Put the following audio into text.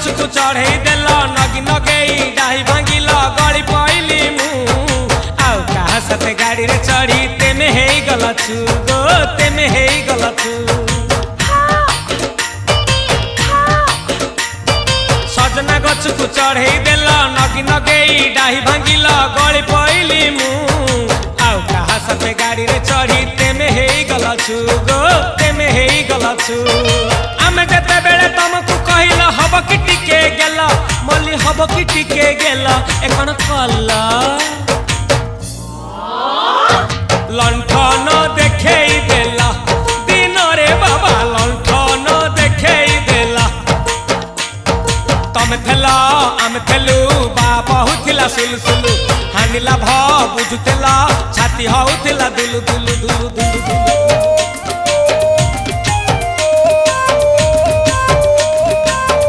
गछकु चढ़े देल नगी नगेई डाही भांगिल गली पइली मु आउ कहा साथे गाड़ी रे चढ़ी तेमे हेई गलछु गो तेमे हेई गलछु सजना गछकु चढ़े देल नगी नगेई डाही भांगिल गली पइली मु आउ कहा साथे गाड़ी रे चढ़ी तेमे हेई गलछु गो तेमे हेई गलछु आमे जेते बेले तुमको कहिला हब कि टिके गेला मल्ली हब कि टिके गेला एखन कल्ला लंठन देखेई देला दिन रे बाबा लंठन देखेई देला तमे थेला आमे थेलु बाबा हुथिला सुलसुलु हानिला भ बुझुतेला छाती हउथिला दुलु दुलु दुलु दुलु